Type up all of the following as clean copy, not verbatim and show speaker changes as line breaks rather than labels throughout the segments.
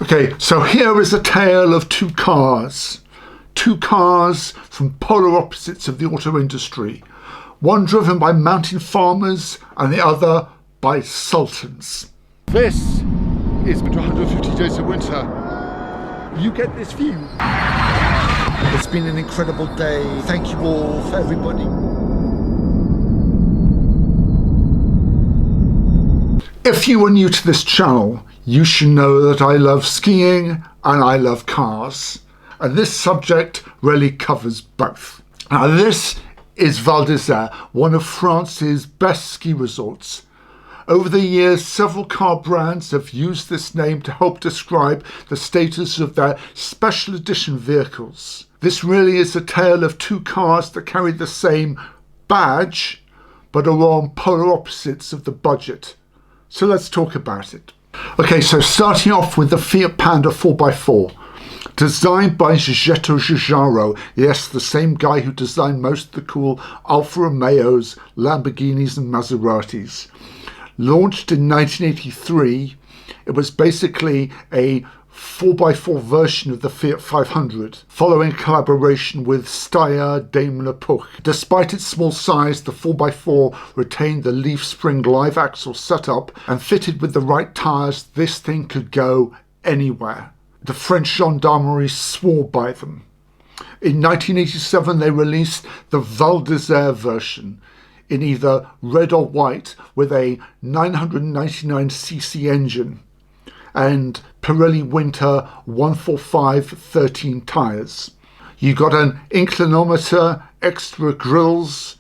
Okay, so here is a tale of two cars. Two cars from polar opposites of the auto industry. One driven by mountain farmers and the other by sultans. This is 150 Days of Winter. You get this view. It's been an incredible day. Thank you all for everybody. If you are new to this channel, you should know that I love skiing and I love cars. And this subject really covers both. Now this is Val d'Isère, one of France's best ski resorts. Over the years, several car brands have used this name to help describe the status of their special edition vehicles. This really is a tale of two cars that carry the same badge, but are on polar opposites of the budget. So let's talk about it. Okay, so starting off with the Fiat Panda 4x4. Designed by Giuseppe Giugiaro, yes, the same guy who designed most of the cool Alfa Romeos, Lamborghinis and Maseratis. Launched in 1983, it was basically a 4x4 version of the Fiat 500, following a collaboration with Steyr Daimler Puch. Despite its small size, the 4x4 retained the leaf spring live axle setup, and fitted with the right tyres, this thing could go anywhere. The French gendarmerie swore by them. In 1987, they released the Val d'Isère version in either red or white with a 999cc engine and Pirelli Winter 145/13 tyres. You got an inclinometer, extra grills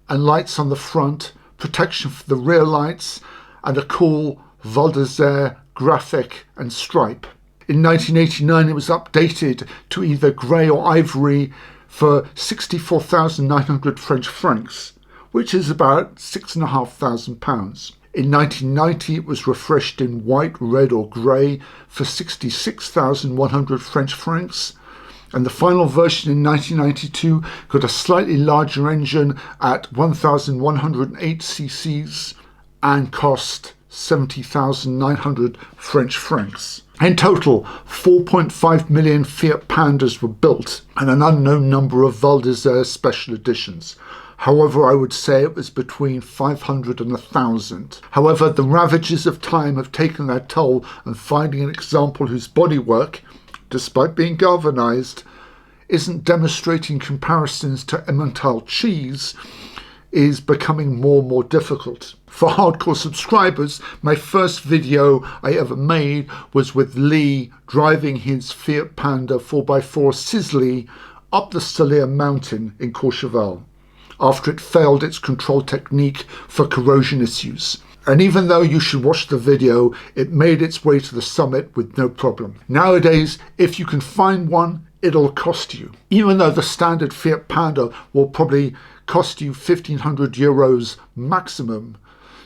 and lights on the front, protection for the rear lights, and a cool Val d'Isère graphic and stripe. In 1989 it was updated to either grey or ivory for 64,900 French francs, which is about £6,500. In 1990 it was refreshed in white, red or grey for 66,100 French francs, and the final version in 1992 got a slightly larger engine at 1,108 cc's and cost 70,900 French francs. In total, 4.5 million Fiat Pandas were built and an unknown number of Val d'Isère special editions. However, I would say it was between 500 and 1,000. However, the ravages of time have taken their toll, and finding an example whose bodywork, despite being galvanized, isn't demonstrating comparisons to Emmental cheese is becoming more and more difficult. For hardcore subscribers, my first video I ever made was with Lee driving his Fiat Panda 4x4 Sisley up the Stellier mountain in Courchevel, after it failed its control technique for corrosion issues. And even though you should watch the video, it made its way to the summit with no problem. Nowadays, if you can find one, it'll cost you. Even though the standard Fiat Panda will probably cost you 1,500 euros maximum,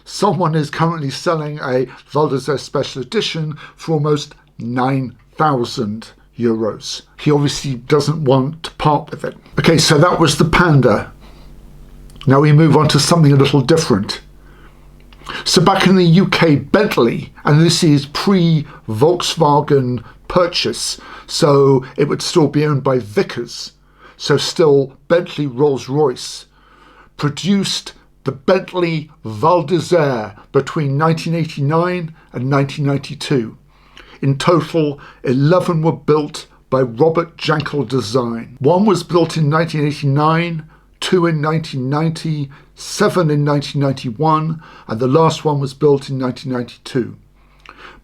someone is currently selling a Val d'Isère Special Edition for almost 9,000 euros. He obviously doesn't want to part with it. Okay, so that was the Panda. Now we move on to something a little different. So back in the UK, Bentley, and this is pre-Volkswagen purchase, so it would still be owned by Vickers, so still Bentley Rolls-Royce, produced the Bentley Val d'Isère between 1989 and 1992. In total, 11 were built by Robert Jankel Design. One was built in 1989, 2 in 1990, 7 in 1991, and the last one was built in 1992.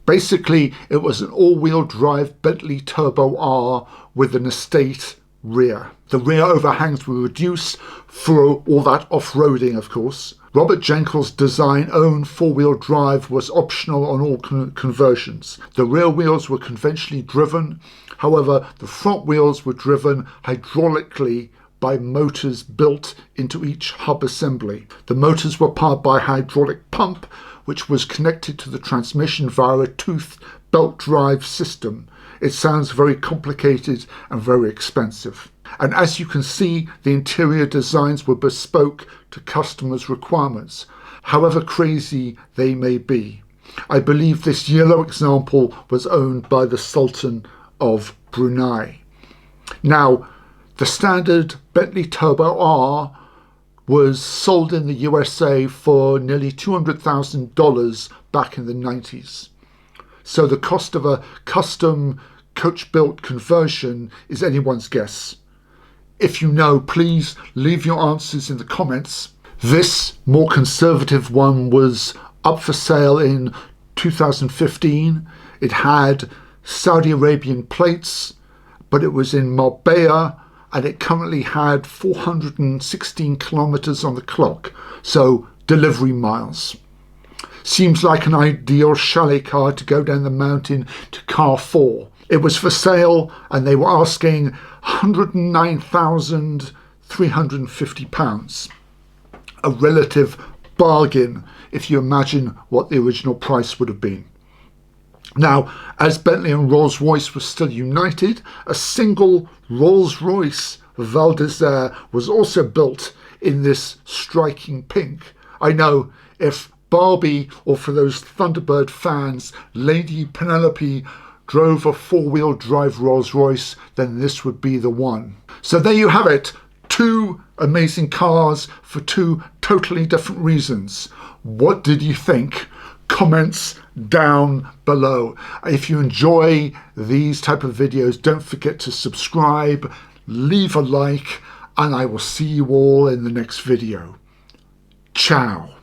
Basically, it was an all-wheel drive Bentley Turbo R with an estate rear. The rear overhangs were reduced for all that off-roading, of course. Robert Jankel's design-owned four-wheel drive was optional on all conversions. The rear wheels were conventionally driven. However, the front wheels were driven hydraulically by motors built into each hub assembly. The motors were powered by a hydraulic pump, which was connected to the transmission via a toothed belt drive system. It sounds very complicated and very expensive. And as you can see, the interior designs were bespoke to customers' requirements, however crazy they may be. I believe this yellow example was owned by the Sultan of Brunei. Now, the standard Bentley Turbo R was sold in the USA for nearly $200,000 back in the 90s. So the cost of a custom coach-built conversion is anyone's guess. If you know, please leave your answers in the comments. This more conservative one was up for sale in 2015. It had Saudi Arabian plates, but it was in Marbella, and it currently had 416 kilometers on the clock, so delivery miles. Seems like an ideal chalet car to go down the mountain to Carrefour. It was for sale and they were asking £109,350. A relative bargain if you imagine what the original price would have been. Now, as Bentley and Rolls-Royce were still united, a single Rolls-Royce Val d'Isere was also built in this striking pink. I know, if Barbie, or for those Thunderbird fans, Lady Penelope drove a four-wheel drive Rolls-Royce, then this would be the one. So there you have it. Two amazing cars for two totally different reasons. What did you think? Comments down below. If you enjoy these type of videos, don't forget to subscribe, leave a like, and I will see you all in the next video. Ciao.